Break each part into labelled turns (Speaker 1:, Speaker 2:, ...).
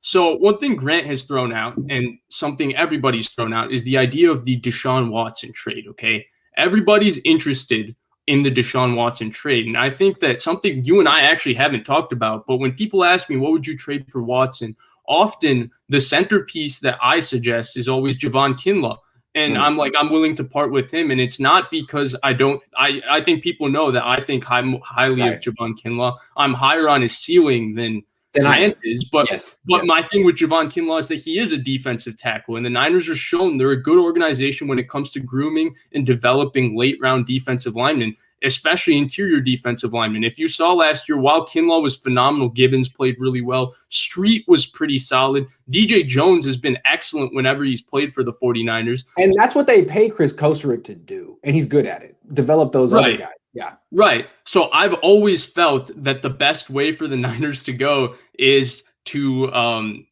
Speaker 1: So one thing Grant has thrown out and something everybody's thrown out is the idea of the Deshaun Watson trade, okay? Everybody's interested in the Deshaun Watson trade. And I think that something you and I actually haven't talked about, but when people ask me, what would you trade for Watson? Often the centerpiece that I suggest is always Javon Kinlaw. And I'm willing to part with him. And it's not because I think people know that I think highly of Javon Kinlaw. I'm higher on his ceiling than Grant is. But my thing with Javon Kinlaw is that he is a defensive tackle. And the Niners are shown they're a good organization when it comes to grooming and developing late round defensive linemen, especially interior defensive linemen. If you saw last year, while Kinlaw was phenomenal, Gibbons played really well. Street was pretty solid. DJ Jones has been excellent whenever he's played for the 49ers.
Speaker 2: And that's what they pay Chris Koserick to do. And he's good at it. Develop those other guys. Yeah.
Speaker 1: Right. So I've always felt that the best way for the Niners to go is to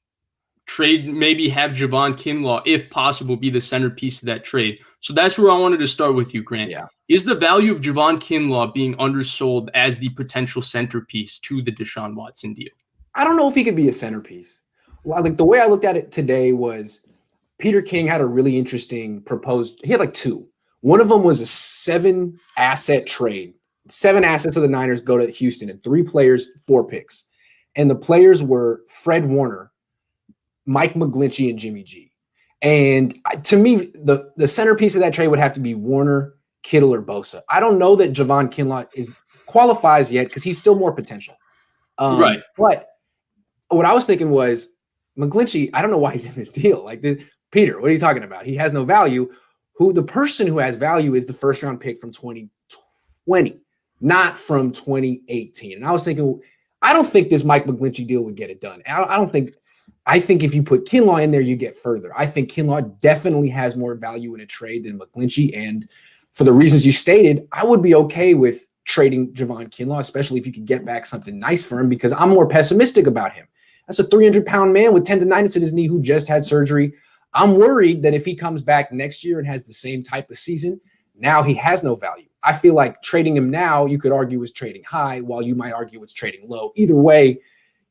Speaker 1: trade, maybe have Javon Kinlaw, if possible, be the centerpiece of that trade. So that's where I wanted to start with you, Grant.
Speaker 2: Yeah.
Speaker 1: Is the value of Javon Kinlaw being undersold as the potential centerpiece to the Deshaun Watson deal?
Speaker 2: I don't know if he could be a centerpiece. Like the way I looked at it today was Peter King had a really interesting proposed. He had like two. One of them was a 7-asset trade. 7 assets of the Niners go to Houston and 3 players, 4 picks. And the players were Fred Warner, Mike McGlinchey, and Jimmy G. And to me, the centerpiece of that trade would have to be Warner, Kittle, or Bosa. I don't know that Javon Kinlaw qualifies yet because he's still more potential.
Speaker 1: Right.
Speaker 2: But what I was thinking was McGlinchey, I don't know why he's in this deal. Like, Peter, what are you talking about? He has no value. The person who has value is the first round pick from 2020, not from 2018. And I was thinking, I don't think this Mike McGlinchey deal would get it done. I think if you put Kinlaw in there, you get further. I think Kinlaw definitely has more value in a trade than McGlinchey. And for the reasons you stated, I would be okay with trading Javon Kinlaw, especially if you could get back something nice for him, because I'm more pessimistic about him. That's a 300-pound man with tendonitis in his knee who just had surgery. I'm worried that if he comes back next year and has the same type of season, now he has no value. I feel like trading him now, you could argue is trading high, while you might argue it's trading low. Either way,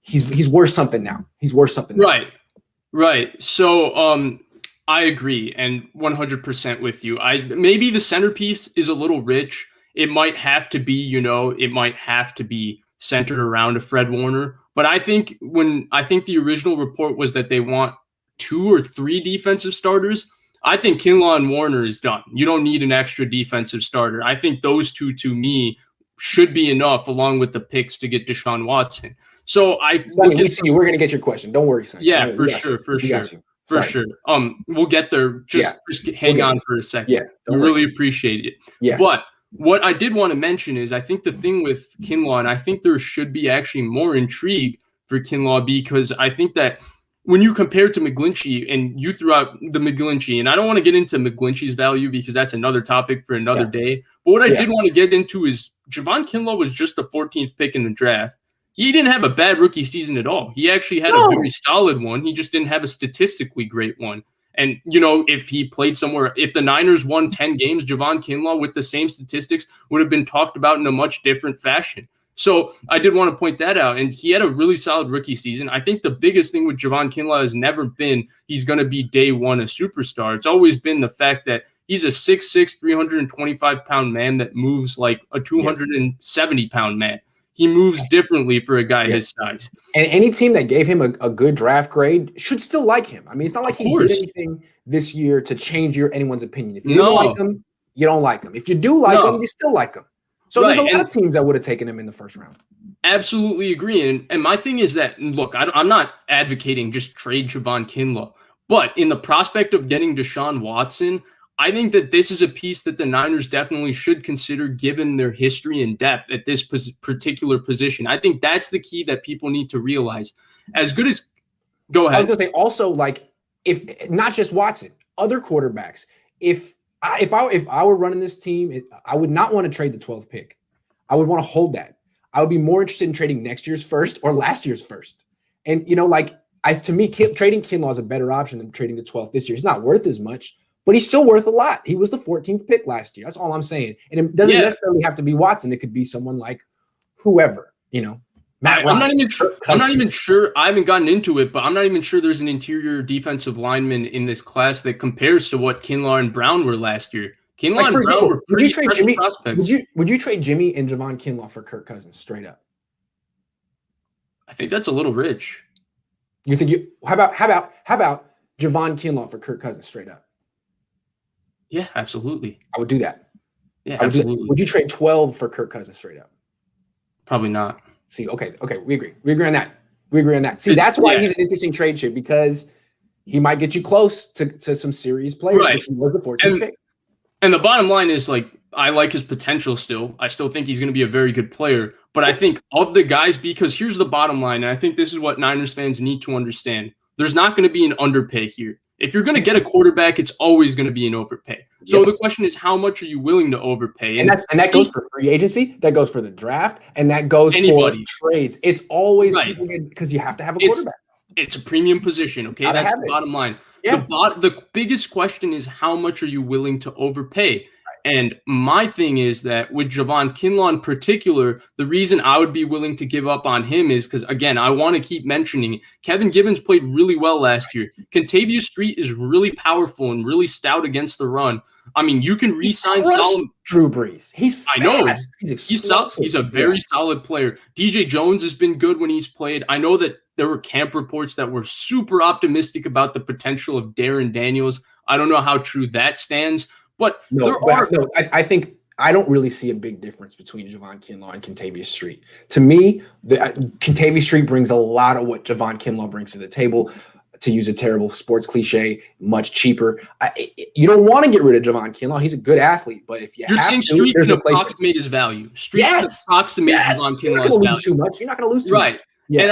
Speaker 2: he's worth something now. He's worth something now.
Speaker 1: Right. So I agree, and 100% with you. Maybe the centerpiece is a little rich. It might have to be centered around a Fred Warner. But I think the original report was that they want 2 or 3 defensive starters, I think Kinlaw and Warner is done. You don't need an extra defensive starter. I think those two, to me, should be enough, along with the picks, to get Deshaun Watson. So
Speaker 2: we see you. We're going to get your question. Don't worry, son.
Speaker 1: Yeah, for sure. We'll get there. Just hang on for a second.
Speaker 2: Yeah,
Speaker 1: we really appreciate it.
Speaker 2: Yeah.
Speaker 1: But what I did want to mention is I think the thing with Kinlaw, and I think there should be actually more intrigue for Kinlaw, because I think that when you compare to McGlinchey, and you threw out the McGlinchey, and I don't want to get into McGlinchey's value because that's another topic for another day. But what I did want to get into is Javon Kinlaw was just the 14th pick in the draft. He didn't have a bad rookie season at all. He actually had a very solid one. He just didn't have a statistically great one. And, if he played somewhere, if the Niners won 10 games, Javon Kinlaw with the same statistics would have been talked about in a much different fashion. So I did want to point that out. And he had a really solid rookie season. I think the biggest thing with Javon Kinlaw has never been he's going to be day one a superstar. It's always been the fact that he's a 6'6", 325-pound man that moves like a 270-pound man. He moves differently for a guy his size.
Speaker 2: And any team that gave him a good draft grade should still like him. I mean, it's not like he did anything this year to change anyone's opinion. If you don't like him, you don't like him. If you do like him, you still like him. So there's a lot of teams that would have taken him in the first round.
Speaker 1: Absolutely agree. And my thing is that, look, I'm not advocating just trade Javon Kinlaw. But in the prospect of getting Deshaun Watson, I think that this is a piece that the Niners definitely should consider, given their history and depth at this particular position. I think that's the key that people need to realize. As good as – go ahead.
Speaker 2: I was going to say also, like, if not just Watson, other quarterbacks, if I were running this team, I would not want to trade the 12th pick. I would want to hold that. I would be more interested in trading next year's first or last year's first. And, to me, trading Kinlaw is a better option than trading the 12th this year. He's not worth as much, but he's still worth a lot. He was the 14th pick last year. That's all I'm saying. And it doesn't necessarily have to be Watson. It could be someone like whoever,
Speaker 1: I'm not even sure. I'm not even sure. I haven't gotten into it, but I'm not even sure there's an interior defensive lineman in this class that compares to what Kinlaw and Brown were last year. Kinlaw and Brown were pretty special prospects.
Speaker 2: Would you trade Jimmy and Javon Kinlaw for Kirk Cousins straight up?
Speaker 1: I think that's a little rich.
Speaker 2: You think you? How about Javon Kinlaw for Kirk Cousins straight up?
Speaker 1: Yeah, absolutely.
Speaker 2: I would do that.
Speaker 1: Yeah, absolutely.
Speaker 2: Would you trade 12 for Kirk Cousins straight up?
Speaker 1: Probably not.
Speaker 2: See, okay, we agree. We agree on that. See, that's why he's an interesting trade chip, because he might get you close to some serious players.
Speaker 1: Right.
Speaker 2: He was the 14th pick.
Speaker 1: And the bottom line is, like, I like his potential still. I still think he's going to be a very good player. But I think of the guys, because here's the bottom line, and I think this is what Niners fans need to understand. There's not going to be an underpay here. If you're going to get a quarterback, it's always going to be an overpay. So the question is, how much are you willing to overpay?
Speaker 2: And that goes for free agency, that goes for the draft, and that goes for trades. It's always because you have to have a quarterback.
Speaker 1: It's a premium position, okay? That's the bottom line. Yeah. The biggest question is, how much are you willing to overpay? And my thing is that with Javon Kinlaw in particular, the reason I would be willing to give up on him is because, again, I want to keep mentioning Kevin Gibbons played really well last year. Contavious Street is really powerful and really stout against the run. I mean, you can re-sign
Speaker 2: Drew Brees. He's fast.
Speaker 1: I know. He's a very solid player. DJ Jones has been good when he's played. I know that there were camp reports that were super optimistic about the potential of Darren Daniels. I don't know how true that stands. But
Speaker 2: I think I don't really see a big difference between Javon Kinlaw and Contavious Street. To me, Contavious Street brings a lot of what Javon Kinlaw brings to the table. To use a terrible sports cliche, much cheaper. You don't want to get rid of Javon Kinlaw. He's a good athlete, but if you're saying
Speaker 1: Street can approximate his value. Street can approximate Javon Kinlaw's value.
Speaker 2: Too much. You're not going to lose too much.
Speaker 1: Yeah. And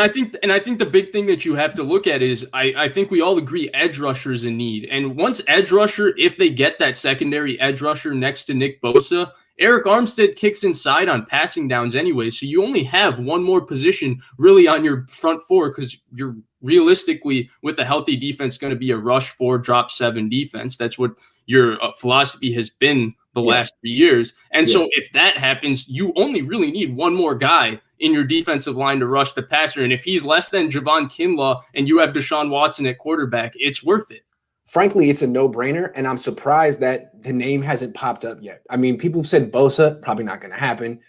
Speaker 1: I think the big thing that you have to look at is I think we all agree edge rusher is in need. And once edge rusher, if they get that secondary edge rusher next to Nick Bosa, Eric Armstead kicks inside on passing downs anyway. So you only have one more position really on your front four, because you're realistically, with a healthy defense, going to be a rush 4, drop 7 defense. That's what your philosophy has been the last 3 years. And so if that happens, you only really need one more guy in your defensive line to rush the passer. And if he's less than Javon Kinlaw and you have Deshaun Watson at quarterback, it's worth it.
Speaker 2: Frankly, it's a no-brainer, and I'm surprised that the name hasn't popped up yet. I mean, people have said Bosa, probably not going to happen.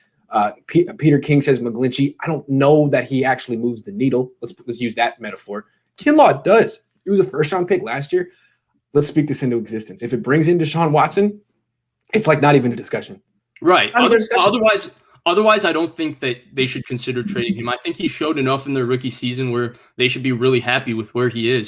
Speaker 2: Peter King says McGlinchey. I don't know that he actually moves the needle. Let's use that metaphor. Kinlaw does. He was a first-round pick last year. Let's speak this into existence. If it brings in Deshaun Watson, it's like not even a discussion.
Speaker 1: Right. Otherwise, I don't think that they should consider trading him. I think he showed enough in their rookie season where they should be really happy with where he is.